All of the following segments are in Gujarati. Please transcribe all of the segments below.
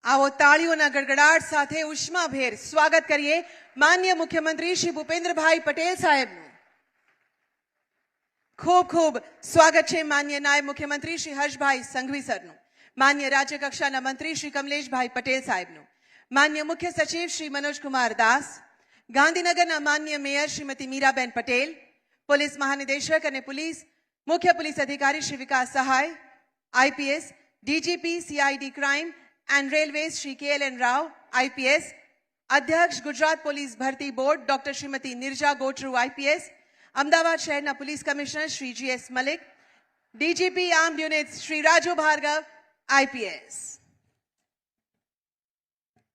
आओ ताळीओना गड़गड़ाट साथे उष्माभेर स्वागत करिए माननीय मुख्यमंत्री श्री भूपेन्द्रभाई पटेल साहेबનું। खूब खूब स्वागत है माननीय नायब मुख्यमंत्री श्री हर्षभाई संघवी सरનું, माननीय राज्य कक्षाના मंत्री श्री कमलेशभाई पटेल साहेबનું, माननीय मुख्य सचिव श्री मनोज कुमार दास, गांधीनगરના माननीय मेयर श्रीमती मीराबेन पटेल, पुलिस महानिदेशक અને मुख्य पुलिस अधिकारी Shri Vikas Sahay, IPS, DGP CID crime and railways Shri KLN Rao IPS, अध्यक्ष गुजरात पुलिस भर्ती board doctor Shrimati Nirja Gotru IPS, Amdavad शहरना police commissioner Shri GS Malik, DGP armed unit Shri Raju Bhargav IPS।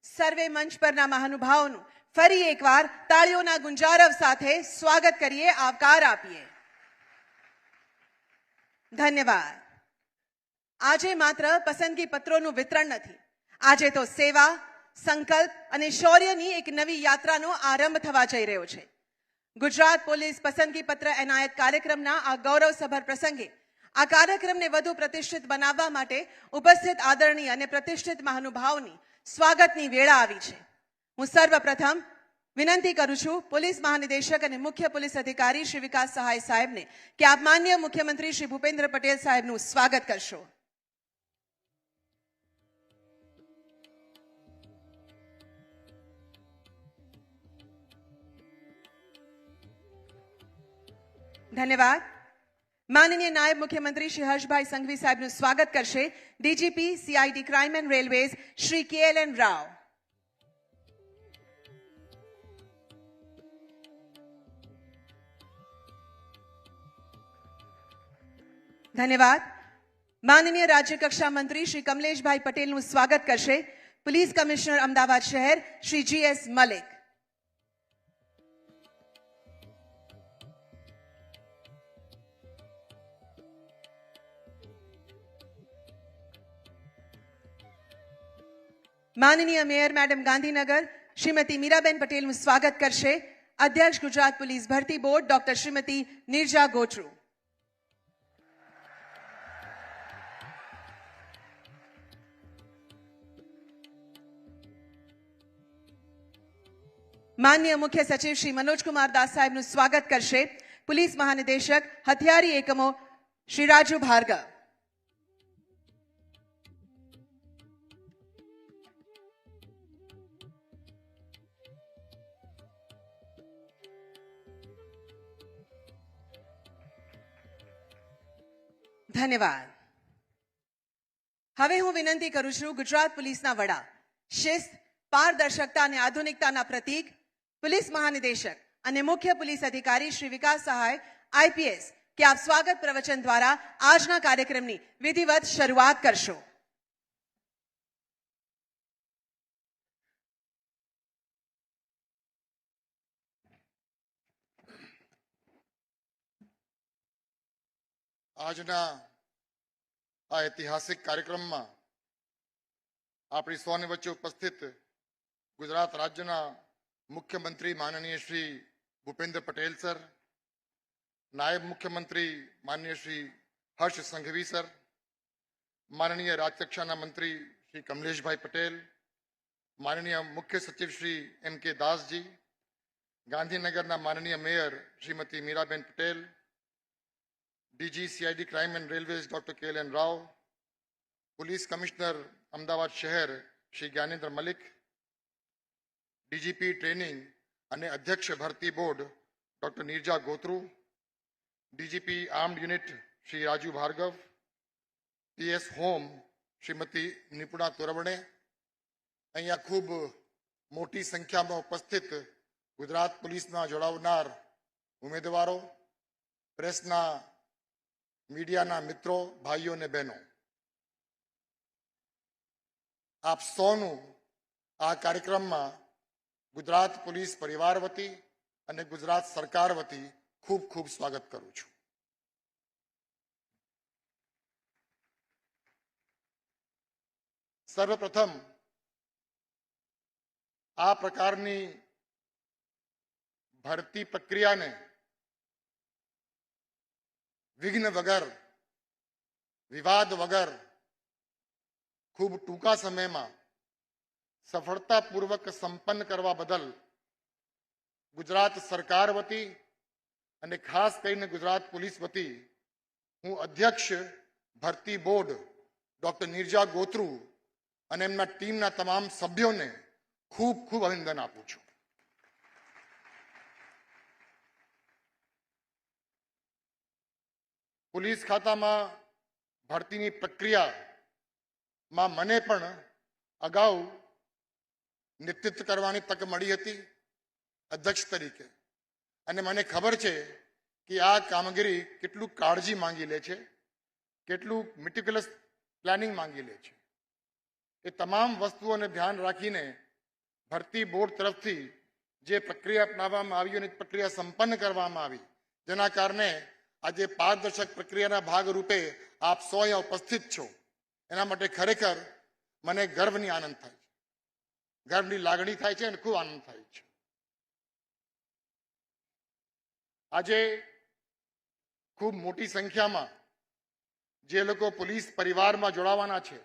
सर्वे मंच परना महानुभावों फरी एकवार ताळीओना गुंजारव साथे स्वागत करिए, आवकार आपीए। धन्यवाद। आजे मात्र पसंदगी पत्रों वितरण नहीं, आजे तो सेवा, संकल्प और शौर्यनी एक नवी यात्रानो आरंभ थवा जई रह्यो छे। गुजरात पुलिस पसंदगी पत्र एनायत कार्यक्रमना आ गौरवसभर प्रसंगे आ कार्यक्रमने वधु प्रतिष्ठित बनाववा माटे उपस्थित आदरणीय अने प्रतिष्ठित महानुभावोनी स्वागतनी वेळा आवी छे। हूँ सर्वप्रथम विनंती करूं छूं पुलिस महानिदेशक और मुख्य पुलिस अधिकारी श्री विकास सहाय साहेब ने कि आप माननीय मुख्यमंत्री श्री भूपेन्द्र पटेल साहेबનું स्वागत करशो। धन्यवाद। माननीय नायब मुख्यमंत्री श्री हर्षभाई संघवी साहेबનું स्वागत करशे DGP CID crime and railways Shri KLN Rao. धन्यवाद। माननीय राज्य कक्षा मंत्री श्री कमलेशभाई पटेलનું स्वागत करशे पुलिस कमिश्नर अमदावाद शहर श्री GS मलिक। माननीय मेयर मैडम गांधीनगर श्रीमती मीराबेन पटेलનું स्वागत करशे अध्यक्ष गुजरात पुलिस भर्ती बोर्ड डॉक्टर श्रीमती निर्जा गोटरू। माननीय मुख्य सचिव श्री मनोज कुमार दास साहेबનું स्वागत करशे पुलिस महानिदेशक हथियारी एकमो श्री राजू भार्गव। धन्यवाद। हवे हूँ विनंती करूं छूं गुजरात पुलिसना वड़ा, शिस्त, पारदर्शकता और आधुनिकताना प्रतीक पुलिस महानिदेशक और मुख्य पुलिस अधिकारी श्री विकास सहाय IPS के आप स्वागत प्रवचन द्वारा आजना कार्यक्रमनी विधिवत शुरुआत करशो। आजना आ ऐतिहासिक कार्यक्रम में अपनी सौने वच्चे उपस्थित गुजरात राज्यना मुख्यमंत्री माननीय श्री भूपेन्द्र पटेल सर, नायब मुख्यमंत्री माननीय श्री हर्ष संघवी सर, माननीय राज्यकक्षाना मंत्री श्री कमलेश भाई पटेल, माननीय मुख्य सचिव श्री MK दास जी, गांधीनगरना माननीय mayor Shrimati Miraben Patel, DG CID crime and railways doctor KLN Rao, police commissioner Amdavad शहर श्री ज्ञानेन्द्र मलिक, DGP ट्रेनिंग અને अध्यक्ष भर्ती board doctor Nirja Gotru, DGP armed unit Shri Raju Bhargav, PS home Shrimati Nipuna Torvane, अहींया खूब मोटी संख्या में उपस्थित गुजरात पुलिसना जोड़ावनार उम्मीदवारों, प्रेसना मीडियाना मित्रों, भाईओं ने बहनों, आप सौनु आ कार्यक्रम में गुजरात पुलिस परिवार वती और गुजरात सरकार वती खूब खूब स्वागत करूं छूं। सर्वप्रथम आ प्रकारनी भर्ती प्रक्रिया ने विघ्न वगर विवाद वगर खूब टूंका समय में સફળતાપૂર્વક સંપન્ન કરવા બદલ ગુજરાત સરકાર વતી અને ખાસ કરીને ગુજરાત પોલીસ વતી હું અધ્યક્ષ ભરતી બોર્ડ ડોક્ટર નીરજા ગોત્રુ અને એમના ટીમના તમામ સભ્યોને ખૂબ ખૂબ અભિનંદન આપું છું. પોલીસ ખાતામાં ભરતીની પ્રક્રિયામાં મને પણ અગાઉ નેતૃત્વ કરવાની તક મળી હતી અધ્યક્ષ તરીકે, અને મને ખબર છે કે આ કામગીરી કેટલું કાળજી માંગી લે છે, કેટલું મિટિક્યુલસ પ્લાનિંગ માંગી લે છે. એ તમામ વસ્તુઓને ધ્યાન રાખીને ભરતી બોર્ડ તરફથી જે પ્રક્રિયા અપનાવવામાં આવી અને પ્રક્રિયા સંપન્ન કરવામાં આવી, જેના કારણે આજે પારદર્શક પ્રક્રિયાના ભાગરૂપે આપ સૌ અહીંયા ઉપસ્થિત છો, એના માટે ખરેખર મને ગર્વની આનંદ થાય છે, ગર્વની લાગણી થાય છે અને ખૂબ આનંદ થાય છે. આજે ખૂબ મોટી સંખ્યામાં જે લોકો પોલીસ પરિવારમાં જોડાવાના છે,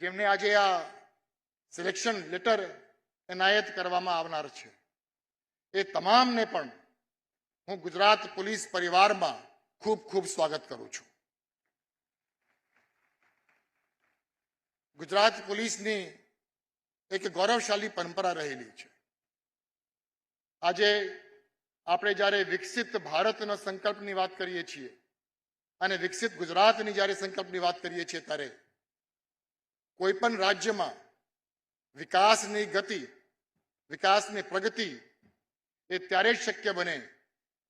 જેમને આજે આ સિલેક્શન લેટર એનાયત કરવામાં આવનાર છે, એ તમામને પણ હું ગુજરાત પોલીસ પરિવારમાં ખૂબ ખૂબ સ્વાગત કરું છું. ગુજરાત પોલીસની એક ગૌરવશાળી પરંપરા રહેલી છે. આજે આપણે જ્યારે વિકસિત ભારતના સંકલ્પની વાત કરીએ છીએ અને વિકસિત ગુજરાતની જ્યારે સંકલ્પની વાત કરીએ છીએ, ત્યારે કોઈ પણ રાજ્યમાં વિકાસની ગતિ, વિકાસની પ્રગતિ એ ત્યારે જ શક્ય બને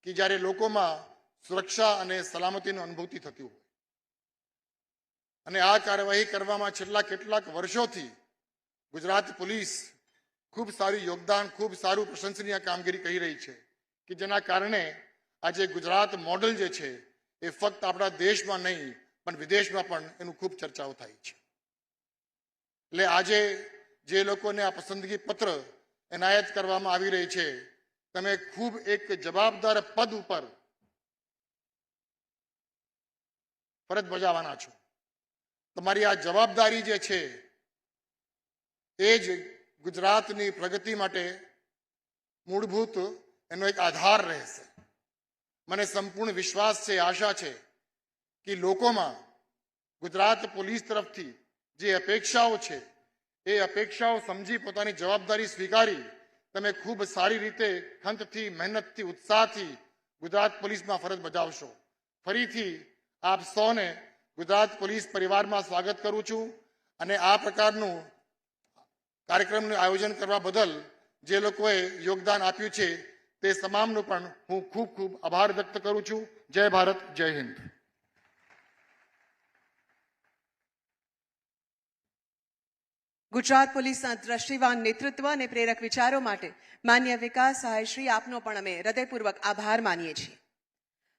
કે જ્યારે લોકોમાં સુરક્ષા અને સલામતીની અનુભૂતિ થતી હોય. અને આ કાર્યવાહી કરવામાં છેલ્લા કેટલાક વર્ષોથી ગુજરાત પોલીસ ખૂબ સારું યોગદાન, ખૂબ સારું પ્રશંસનીય કામગીરી કરી રહી છે, કે જેના કારણે આજે ગુજરાત મોડેલ જે છે એ ફક્ત આપણા દેશમાં નહીં પણ વિદેશમાં પણ એનું ખૂબ ચર્ચાઓ થાય છે. એટલે આજે જે લોકોને આ પસંદગી પત્ર એનાયત કરવામાં આવી રહી છે, તમે ખૂબ એક જવાબદાર પદ ઉપર ફરજ બજાવવાના છો. તમારી આ જવાબદારી જે છે એ જ ગુજરાતની પ્રગતિ માટે મૂળભૂત એનો એક આધાર રહેશે. મને સંપૂર્ણ વિશ્વાસ છે, આશા છે કે લોકોમાં ગુજરાત પોલીસ તરફથી જે અપેક્ષાઓ છે એ અપેક્ષાઓ સમજી પોતાની જવાબદારી સ્વીકારી તમે ખૂબ સારી રીતે ખંતથી, મહેનતથી, ઉત્સાહથી ગુજરાત પોલીસમાં ફરજ બજાવશો. ફરીથી આપ સૌને ગુજરાત પોલીસ પરિવારમાં સ્વાગત કરું છું, અને આ પ્રકારનું કાર્યક્રમનું આયોજન કરવા બદલ જે લોકોએ યોગદાન આપ્યું છે તે તમામનો પણ હું ખૂબ ખૂબ આભાર વ્યક્ત કરું છું. જય ભારત, જય હિન્દ. ગુજરાત પોલીસના દ્રષ્ટિવાન નેતૃત્વ અને પ્રેરક વિચારો માટે માન્ય વિકાસ સહાય શ્રી આપનો પણ અમે હૃદયપૂર્વક આભાર માનીએ છીએ.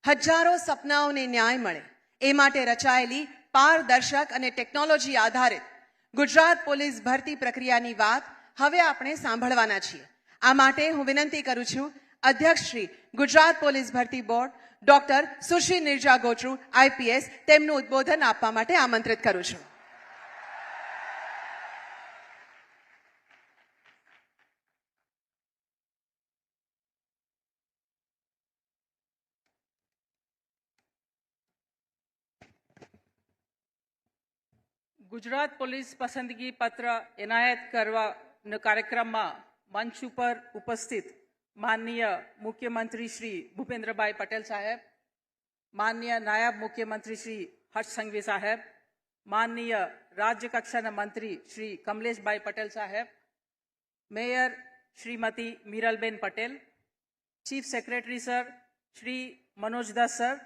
હજારો સપનાઓને ન્યાય મળે એ માટે રચાયેલી પારદર્શક અને ટેકનોલોજી આધારિત ગુજરાત પોલીસ ભરતી પ્રક્રિયાની વાત હવે આપણે સાંભળવાના છીએ. આ માટે હું વિનંતી કરું છું અધ્યક્ષ શ્રી ગુજરાત પોલીસ ભરતી બોર્ડ ડોક્ટર સુશ્રી નીરજા ગોત્રુ IPS તેમનું ઉદ્બોધન આપવા માટે આમંત્રિત કરું છું. ગુજરાત પોલીસ પસંદગી પત્ર એનાયત કરવાના કાર્યક્રમમાં મંચ ઉપર ઉપસ્થિત માનનીય મુખ્યમંત્રી શ્રી ભૂપેન્દ્રભાઈ પટેલ સાહેબ, માનનીય નાયબ મુખ્યમંત્રી શ્રી હર્ષ સંઘવી સાહેબ, માનનીય રાજ્ય કક્ષાના મંત્રી શ્રી કમલેશભાઈ પટેલ સાહેબ, mayor Shrimati Miralben Patel, chief secretary sir Shri Manojdas sir,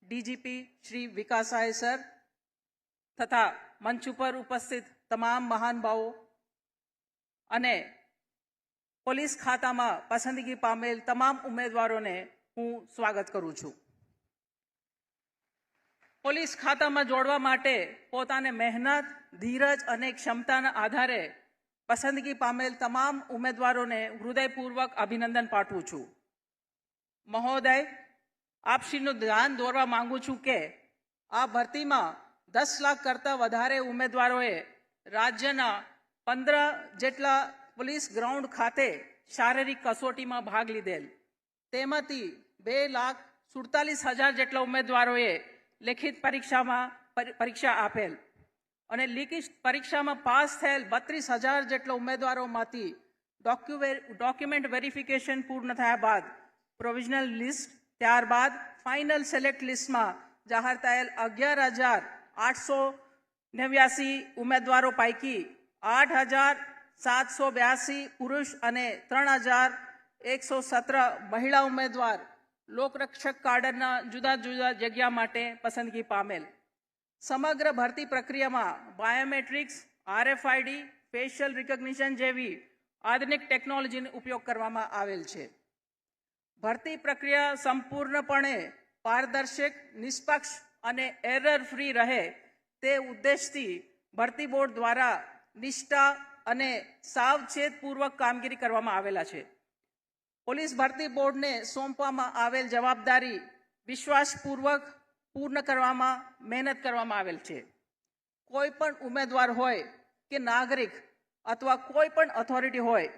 DGP Shri Vikas Sahay sir તથા મંચ ઉપર ઉપસ્થિત તમામ મહાનુભાવો અને પોલીસ ખાતામાં પસંદગી પામેલ તમામ ઉમેદવારોને હું સ્વાગત કરું છું. પોલીસ ખાતામાં જોડવા માટે પોતાને મહેનત, ધીરજ અને ક્ષમતાના આધારે પસંદગી પામેલ તમામ ઉમેદવારોને હૃદયપૂર્વક અભિનંદન પાઠવું છું. મહોદય, આપશ્રીનું ધ્યાન દોરવા માંગુ છું કે આ ભરતીમાં 10 લાખ કરતાં વધારે ઉમેદવારોએ રાજ્યના 15 જેટલા પોલીસ ગ્રાઉન્ડ ખાતે શારીરિક કસોટીમાં ભાગ લીધેલ. તેમાંથી 2,47,000 જેટલા ઉમેદવારોએ લેખિત પરીક્ષા આપેલ અને લેખિત પરીક્ષામાં પાસ થયેલ 32,000 જેટલા ઉમેદવારોમાંથી ડોક્યુમેન્ટ વેરિફિકેશન પૂર્ણ થયા બાદ પ્રોવિઝનલ લિસ્ટ, ત્યારબાદ ફાઇનલ સિલેક્ટ લિસ્ટમાં જાહેર થયેલ 11,889 ઉમેદવારો પૈકી 8,782 પુરુષ અને 3,117 મહિલા ઉમેદવાર લોકરક્ષક કાડરના જુદા જુદા જગ્યા માટે પસંદગી પામેલ. સમગ્ર ભરતી પ્રક્રિયામાં બાયોમેટ્રિક્સ, RFID, ફેશિયલ રિકોગ્નિશન જેવી આધુનિક ટેકનોલોજીનો ઉપયોગ કરવામાં આવેલ છે. ભરતી પ્રક્રિયા સંપૂર્ણપણે પારદર્શક, નિષ્પક્ષ અને એરર ફ્રી રહે તે ઉદ્દેશથી ભરતી બોર્ડ દ્વારા નિષ્ઠા અને સાવચેતપૂર્વક કામગીરી કરવામાં આવેલા છે. પોલીસ ભરતી બોર્ડને સોંપવામાં આવેલ જવાબદારી વિશ્વાસપૂર્વક પૂર્ણ કરવામાં મહેનત કરવામાં આવેલ છે. કોઈ પણ ઉમેદવાર હોય કે નાગરિક અથવા કોઈ પણ ઓથોરિટી હોય,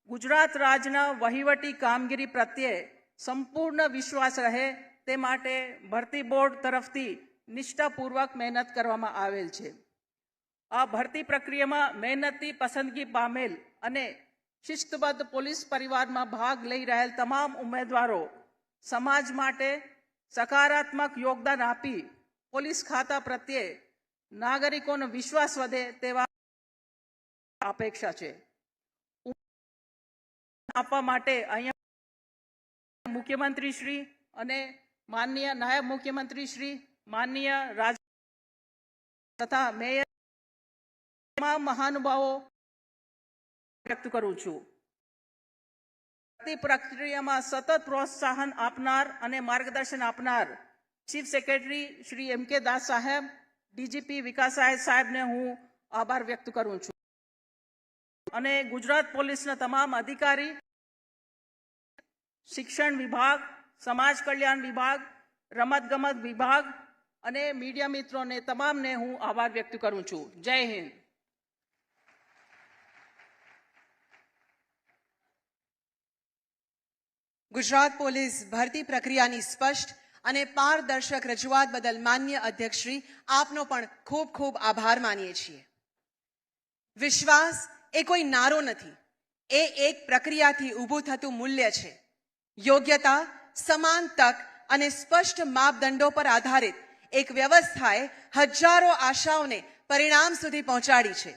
ગુજરાત રાજ્યના વહીવટી કામગીરી પ્રત્યે સંપૂર્ણ વિશ્વાસ રહે તે માટે ભરતી બોર્ડ તરફથી નિષ્ઠાપૂર્વક મહેનત કરવામાં આવેલ છે. આ ભરતી પ્રક્રિયામાં મહેનતથી પસંદગી પામેલ અને શિસ્તબદ્ધ પોલીસ પરિવારમાં ભાગ લઈ રહેલ તમામ ઉમેદવારો સમાજ માટે સકારાત્મક યોગદાન આપી પોલીસ ખાતા પ્રત્યે નાગરિકોનો વિશ્વાસ વધે તેવા અપેક્ષા છે. આપવા માટે અહીંયા મુખ્યમંત્રી શ્રી અને માનનીય નાયબ મુખ્યમંત્રી શ્રી, માનનીય રાજ્ય તથા મેયર તમામ મહાનુભાવો વ્યક્ત કરું છું. ભરતી પ્રક્રિયામાં સતત પ્રોત્સાહન આપનાર અને માર્ગદર્શન આપનાર ચીફ સેક્રેટરી શ્રી MK દાસ સાહેબ, DGP વિકાસ સાહેબને હું આભાર વ્યક્ત કરું છું અને ગુજરાત પોલીસના તમામ અધિકારી, શિક્ષણ વિભાગ, સમાજ કલ્યાણ વિભાગ, રમતગમત વિભાગ અને મીડિયા મિત્રોને તમામને હું આભાર વ્યક્ત કરું છું. જય હિન્દ. ગુજરાત પોલીસ ભરતી પ્રક્રિયાની સ્પષ્ટ અને પારદર્શક રજૂઆત બદલ માન્ય અધ્યક્ષશ્રી આપનો પણ ખૂબ ખૂબ આભાર માનીએ છીએ. વિશ્વાસ એ કોઈ નારો નથી, એ એક પ્રક્રિયાથી ઊભું થતું મૂલ્ય છે. યોગ્યતા, સમાન તક અને સ્પષ્ટ માપદંડો પર આધારિત એક વ્યવસ્થાએ હજારો આશાઓને પરિણામ સુધી પહોંચાડી છે.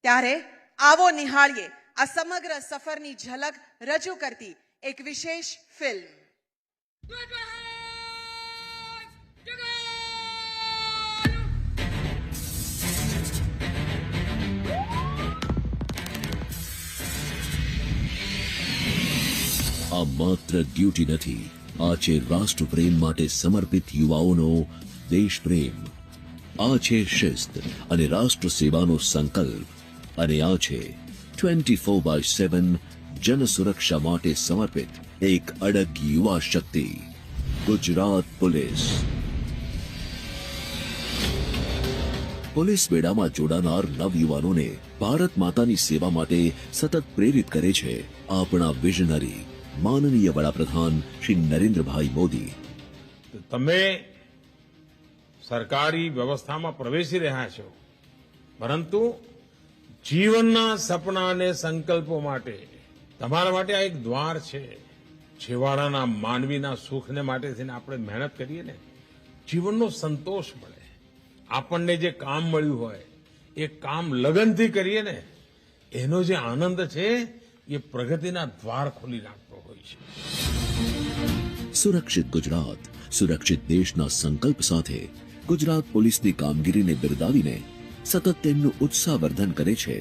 ત્યારે આવો નિહાળીએ આ સમગ્ર સફરની ઝલક રજૂ કરતી એક વિશેષ ફિલ્મ. આ માત્ર ડ્યુટી નથી, આ છે રાષ્ટ્રપ્રેમ માટે સમર્પિત યુવાઓનો દેશપ્રેમ. આ છે શિસ્ત અને રાષ્ટ્ર સેવાનો સંકલ્પ. અને આ છે 24/7 જન સુરક્ષા માટે સમર્પિત એક અડગ યુવા શક્તિ, ગુજરાત પોલીસ. પોલીસ બેડામાં જોડાનાર નવયુવાનોને ભારત માતાની સેવા માટે સતત પ્રેરિત કરે છે આપણા વિઝનરી માનનીય વડાપ્રધાન શ્રી નરેન્દ્રભાઈ મોદી. તમે સરકારી વ્યવસ્થામાં પ્રવેશી રહ્યા છો, પરંતુ જીવનના સપના અને સંકલ્પો માટે તમારા માટે આ એક દ્વાર છે. છેવાડાના માનવીના સુખને માટે થઈને આપણે મહેનત કરીએ ને, જીવનનો સંતોષ મળે. આપણને જે કામ મળ્યું હોય એ કામ લગનથી કરીએ ને, એનો જે આનંદ છે એ પ્રગતિના દ્વાર ખોલી નાખતો હોય છે. સુરક્ષિત ગુજરાત, સુરક્ષિત દેશના સંકલ્પ સાથે ગુજરાત પોલીસની કામગીરીને બિરદાવીને સતત તેમનું ઉત્સાહવર્ધન કરે છે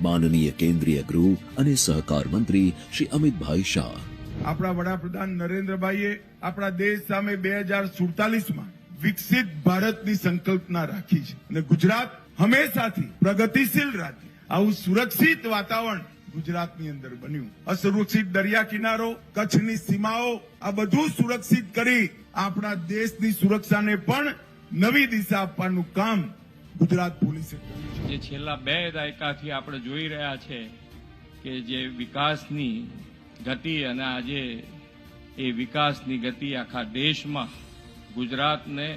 માનનીય કેન્દ્રીય ગૃહ અને સહકાર મંત્રી શ્રી અમિતભાઈ શાહ. આપણા વડાપ્રધાન નરેન્દ્રભાઈએ આપણા દેશ સામે 2047માં વિકસિત ભારતની સંકલ્પના રાખી છે અને ગુજરાત હંમેશાથી પ્રગતિશીલ રાજ્ય, આવું સુરક્ષિત વાતાવરણ ગુજરાતની અંદર બન્યું. અસુરક્ષિત દરિયા કિનારો, કચ્છની સીમાઓ, આ બધું સુરક્ષિત કરી આપણા દેશની સુરક્ષાને પણ નવી દિશા આપવાનું કામ ગુજરાત પોલીસે કરી છે. જે છેલ્લા 2 દાયકાથી આપણે જોઈ રહ્યા છે કે જે વિકાસની ગતિ અને આજે એ વિકાસની ગતિ આખા દેશમાં ગુજરાતને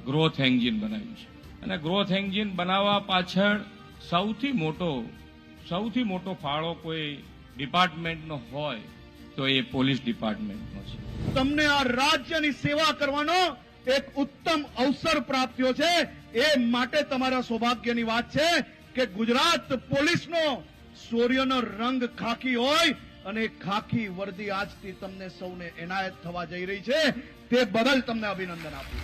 ગ્રોથ એન્જિન બનાવ્યું છે. અને ગ્રોથ એન્જિન બનાવવા પાછળ સૌથી મોટો ફાળો કોઈ ડિપાર્ટમેન્ટનો હોય તો એ પોલીસ ડિપાર્ટમેન્ટનો છે. તમને આ રાજ્યની સેવા કરવાનો એક ઉત્તમ અવસર પ્રાપ્ત થયો છે. એ માટે તમારા સૌભાગ્યની વાત છે કે ગુજરાત પોલીસનો સૂર્યનો રંગ ખાકી હોય અને ખાકી વર્દી આજથી તમને સૌને એનાયત થવા જઈ રહી છે. તે બદલ તમને અભિનંદન આપું.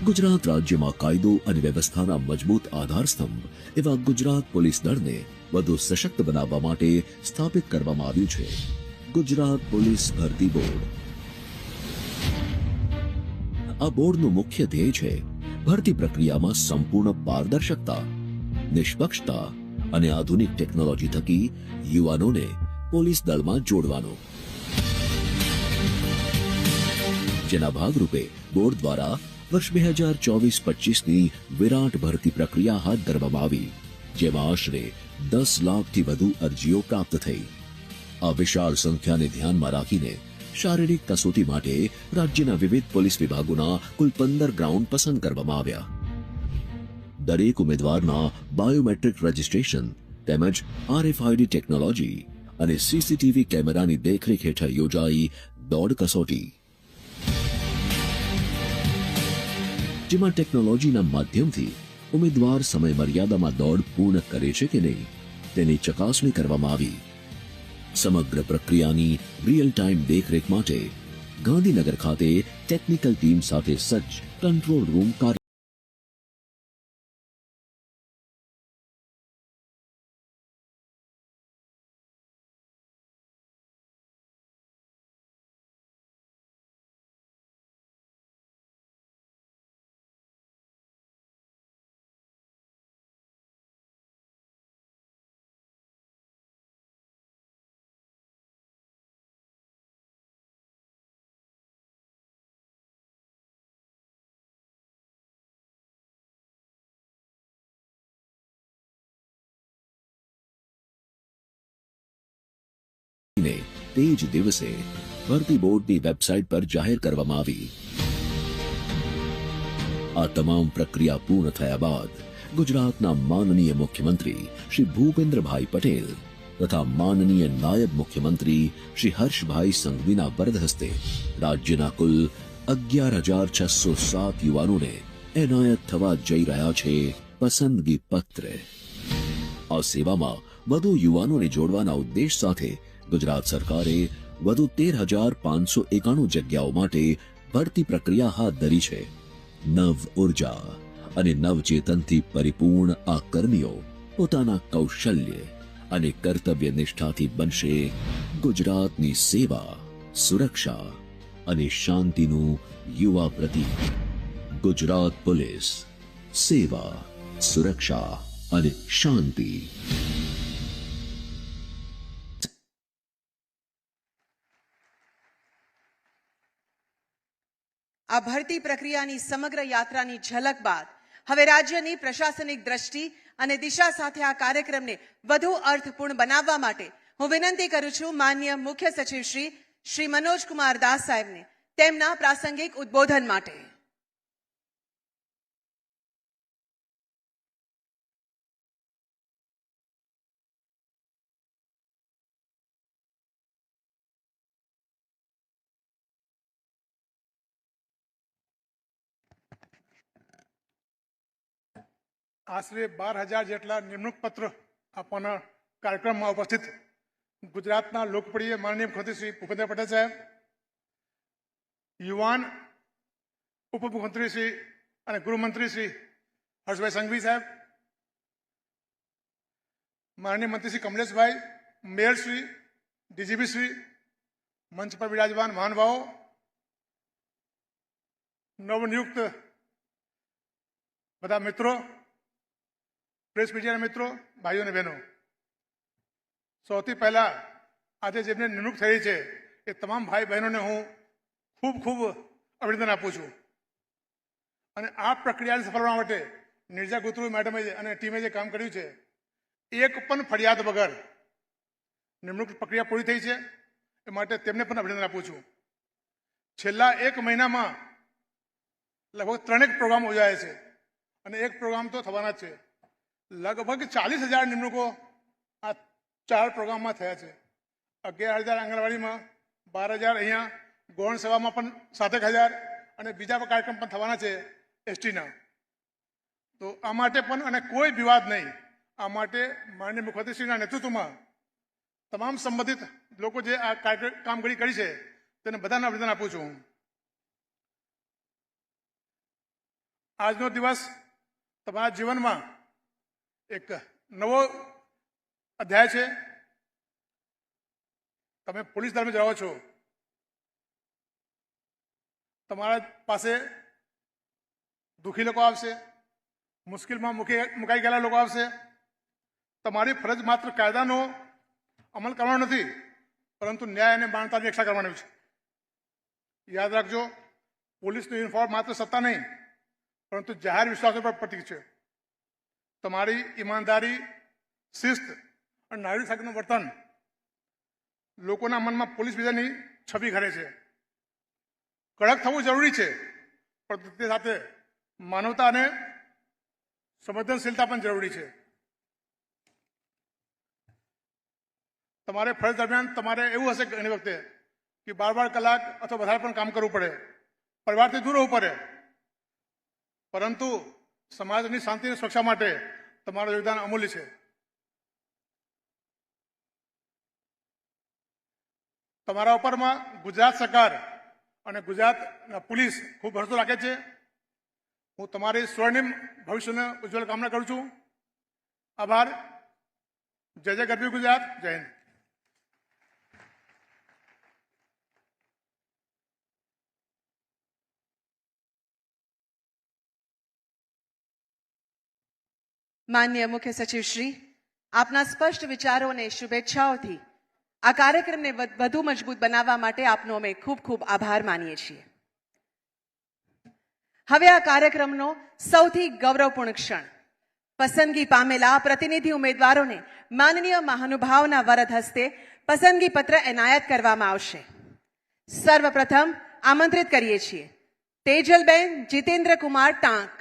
ગુજરાત રાજ્યમાં કાયદો અને વ્યવસ્થાના મજબૂત આધારસ્તંભ એવા ગુજરાત પોલીસ દળને વધુ સશક્ત બનાવવા માટે સ્થાપિત કરવામાં આવ્યું છે ગુજરાત પોલીસ ભરતી બોર્ડ. આ બોર્ડનું મુખ્ય ધ્યેય છે ભરતી પ્રક્રિયામાં સંપૂર્ણ પારદર્શકતા, નિષ્પક્ષતા અને આધુનિક ટેકનોલોજી થકી યુવાનોને પોલીસ દળમાં જોડવાનો. જેના ભાગરૂપે બોર્ડ દ્વારા વર્ષ 2024-25ની વિરાટ ભરતી પ્રક્રિયા હાથ ધરવામાં આવી, જેમાં આશરે 10 લાખથી વધુ અરજીઓ પ્રાપ્ત થઈ. આ વિશાળ સંખ્યાને ધ્યાનમાં રાખીને શારીરિક કસોટી માટે રાજ્યના વિવિધ પોલીસ વિભાગોના કુલ 15 ગ્રાઉન્ડ પસંદ કરવામાં આવ્યા. દરેક ઉમેદવારના બાયોમેટ્રિક રજીસ્ટ્રેશન તેમજ RFID ટેકનોલોજી અને CCTV કેમેરાની દેખરેખ હેઠળ યોજાઈ દોડ કસોટી, જેમાં ટેકનોલોજીના માધ્યમથી ઉમેદવાર સમય મર્યાદામાં દોડ પૂર્ણ કરે છે કે નહીં તેની ચકાસણી કરવામાં આવી. સમગ્ર પ્રક્રિયાની રિયલ ટાઈમ દેખરેખ માટે ગાંધીનગર ખાતે ટેકનિકલ ટીમ સાથે સજ્જ કંટ્રોલ રૂમ કાર્ય તે જ દિવસે ભરતી બોર્ડની વેબસાઇટ પર જાહેર કરવામાં આવી. આ તમામ પ્રક્રિયા પૂર્ણ થયા બાદ ગુજરાતના માનનીય મુખ્યમંત્રી શ્રી ભૂપેન્દ્રભાઈ પટેલ તથા માનનીય નાયબ મુખ્યમંત્રી શ્રી હર્ષભાઈ સંઘવીના વરદ હસ્તે રાજ્યના કુલ 11,607 યુવાનોને એનાયત થવા જઈ રહ્યા છે પસંદગી પત્ર. આ સેવામાં વધુ યુવાનોને જોડવાના ઉદ્દેશ સાથે ગુજરાત સરકારે વધુ 13,591 જગ્યાઓ માટે ભરતી પ્રક્રિયા હાથ ધરી છે. નવ ઉર્જા અને નવચેતનથી પરિપૂર્ણ આ કર્મીઓ પોતાના કૌશલ્ય અને કર્તવ્ય નિષ્ઠાથી બનશે ગુજરાતની સેવા, સુરક્ષા અને શાંતિનું યુવા પ્રતીક. ગુજરાત પોલીસ, સેવા, સુરક્ષા અને શાંતિ. આ ભરતી પ્રક્રિયાની સમગ્ર યાત્રાની ઝલક બાદ હવે રાજ્યની પ્રશાસનિક દ્રષ્ટિ અને દિશા સાથે આ કાર્યક્રમને વધુ અર્થપૂર્ણ બનાવવા માટે હું વિનંતી કરું છું માનનીય મુખ્ય સચિવ શ્રી મનોજ કુમાર દાસ સાહેબને તેમના પ્રાસંગિક ઉદ્બોધન માટે. આશરે 12,000 જેટલા નિમણૂક પત્ર આપવાના કાર્યક્રમમાં ઉપસ્થિત ગુજરાતના લોકપ્રિય માનનીય મુખ્યમંત્રી શ્રી ભૂપેન્દ્ર પટેલ સાહેબ, યુવાન ઉપમુખ્યમંત્રી શ્રી અને ગૃહમંત્રી શ્રી હર્ષભાઈ સંઘવી સાહેબ, માનનીય મંત્રી શ્રી કમલેશભાઈ, મેયર શ્રી, DGP શ્રી, મંચ પર બિરાજમાન મહાનુભાવો, નવનિયુક્ત બધા મિત્રો, પ્રેસ મીડિયાના મિત્રો, ભાઈઓ અને બહેનો, સૌથી પહેલા આજે જેમને નિમણૂક થઈ છે એ તમામ ભાઈ બહેનોને હું ખૂબ ખૂબ અભિનંદન આપું છું. અને આ પ્રક્રિયાને સફળ બનાવવા માટે નિર્જા ગુતરુ મેડમે અને ટીમે જે કામ કર્યું છે, એક પણ ફરિયાદ વગર નિમણૂક પ્રક્રિયા પૂરી થઈ છે. એ માટે તેમને પણ અભિનંદન આપું છું. છેલ્લા 1 મહિનામાં લગભગ 3 પ્રોગ્રામ યોજાયા છે અને એક પ્રોગ્રામ તો થવાના જ છે. લગભગ 40,000 નિમણૂકો આ 4 પ્રોગ્રામમાં થયા છે. 11,000 આંગણવાડીમાં, 12,000 અહીંયા ગૌણ સેવામાં પણ 7,000 અને બીજા કાર્યક્રમ પણ થવાના છે એસટીના. તો આ માટે પણ અને કોઈ વિવાદ નહીં. આ માટે માનનીય મુખ્યમંત્રીશ્રીના નેતૃત્વમાં તમામ સંબંધિત લોકો જે આ કામગીરી કરી છે તેને બધાને અભિનંદન આપું છું. આજનો દિવસ તમારા જીવનમાં એક નવો અધ્યાય છે. તમે પોલીસ દળમાં જાઓ છો, તમારા પાસે દુઃખી લોકો આવશે, મુશ્કેલમાં મુકાઈ ગયેલા લોકો આવશે. તમારી ફરજ માત્ર કાયદાનો અમલ કરવાનો નથી, પરંતુ ન્યાય અને માનવતાની રક્ષા કરવાની છે. યાદ રાખજો, પોલીસનો યુનિફોર્મ માત્ર સત્તા નહીં, પરંતુ જાહેર વિશ્વાસનું પણ પ્રતીક છે. તમારી ઈમાનદારી, શિસ્ત અને નાગરિક સાથેનું વર્તન લોકોના મનમાં પોલીસ વિશેની છબી ઘડે છે. કડક થવું જરૂરી છે, પણ તે સાથે માનવતા અને સંવેદનશીલતા પણ જરૂરી છે. તમારે ફરજ દરમિયાન તમારે એવું હશે ઘણી વખતે કે 12 કલાક અથવા વધારે પણ કામ કરવું પડે, પરિવારથી દૂર રહેવું પડે, પરંતુ સમાજની શાંતિ અને સુરક્ષા માટે તમારું યોગદાન અમૂલ્ય છે. તમારા ઉપરમાં ગુજરાત સરકાર અને ગુજરાતના પોલીસ ખૂબ ભરોસો રાખે છે. હું તમારી સ્વર્ણિમ ભવિષ્યને ઉજ્જવળ કામના કરું છું. આભાર. જય જય ગરવી ગુજરાત. જય હિન્દ. માનનીય મુખ્ય સચિવ શ્રી, આપના સ્પષ્ટ વિચારો અને શુભેચ્છાઓથી આ કાર્યક્રમને વધુ મજબૂત બનાવવા માટે આપનો અમે ખૂબ ખૂબ આભાર માનીએ છીએ. હવે આ કાર્યક્રમનો સૌથી ગૌરવપૂર્ણ ક્ષણ, પસંદગી પામેલા પ્રતિનિધિ ઉમેદવારોને માનનીય મહાનુભાવના વરદ હસ્તે પસંદગી પત્ર એનાયત કરવામાં આવશે. સર્વપ્રથમ આમંત્રિત કરીએ છીએ તેજલબેન જીતેન્દ્રકુમાર ટાંક.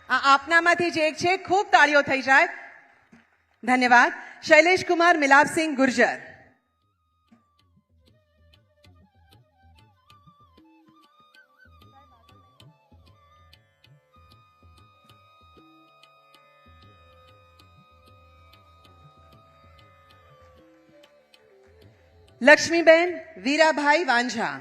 આ આપનામાંથી જ એક છે, ખૂબ તાળીઓ થઈ જાય. ધન્યવાદ. શૈલેષ કુમાર મિલાપસિંહ ગુર્જર. લક્ષ્મીબેન વીરાભાઈ વાંઝા.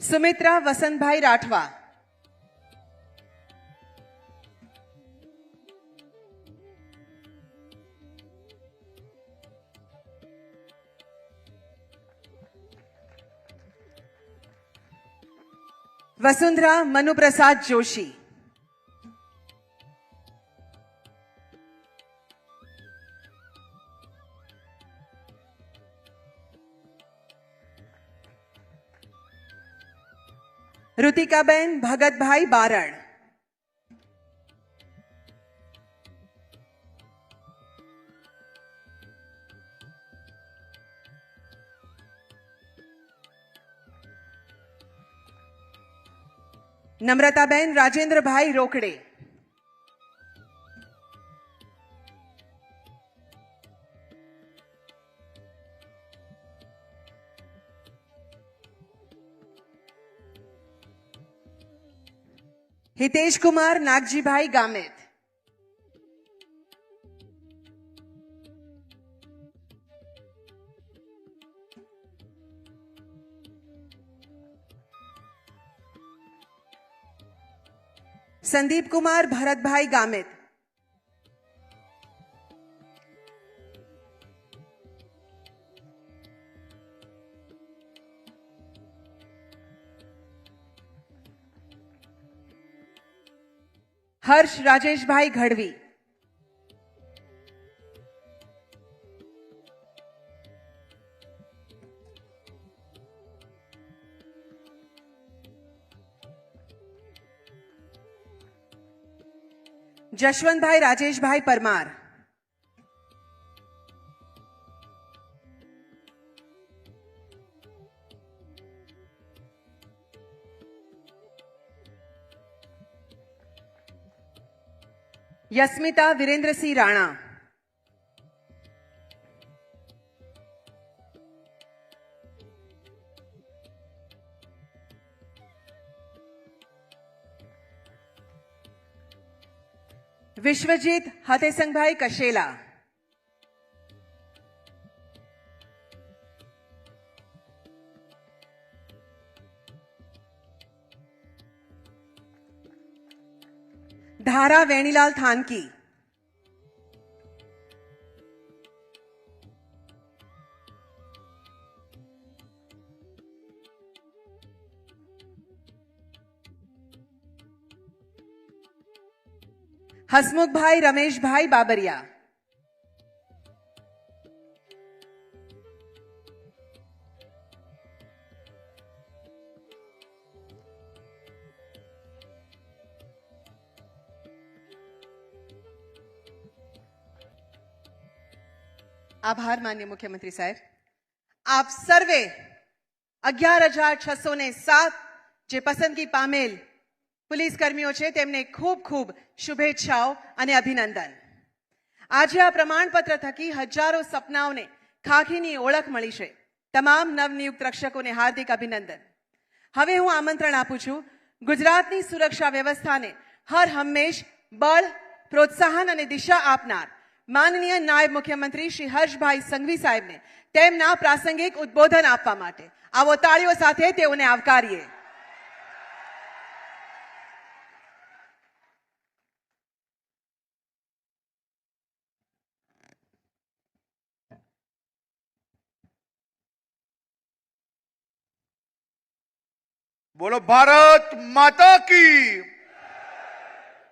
સુમિત્રા વસંતભાઈ રાઠવા. વસુંધરા મનુપ્રસાદ જોશી. ઋતિકાબેન ભગતભાઈ બારડ. નમ્રતાબેન રાજેન્દ્રભાઈ રોકડે. હિતેશ કુમાર નાગજીભાઈ ગામેત. સંદીપ કુમાર ભરતભાઈ ગામેત. હર્ષ રાજેશભાઈ ગઢવી, જશવંતભાઈ રાજેશભાઈ પરમાર, યસ્મિતા વિરેન્દ્રસિંહ રાણા, વિશ્વજીત હતેસંગભાઈ કશેલા, ધારા વેણીલાલ થાનકી, હસમુખભાઈ રમેશભાઈ બાબરિયા, આભાર માન્ય મુખ્યમંત્રી સાહેબ. આપ સર્વે 11,607 જે પસંદગી પામેલ પોલીસ કર્મીઓ છે તેમને ખૂબ ખૂબ શુભેચ્છાઓ અને અભિનંદન. આજે આ પ્રમાણપત્ર થકી હજારો સપનાઓને ખાખીની ઓળખ મળી છે. તમામ નવનિયુક્ત રક્ષકોને હાર્દિક અભિનંદન. હવે હું આમંત્રણ આપું છું ગુજરાતની સુરક્ષા વ્યવસ્થાને હર હંમેશ બળ, પ્રોત્સાહન અને દિશા આપનાર માનનીય નાયબ મુખ્યમંત્રી શ્રી હર્ષભાઈ સંઘવી સાહેબને તેમના પ્રાસંગિક ઉદ્બોધન આપવા માટે આવો તાળીઓ સાથે તેઓને આવકારીએ. बोलो भारत माता की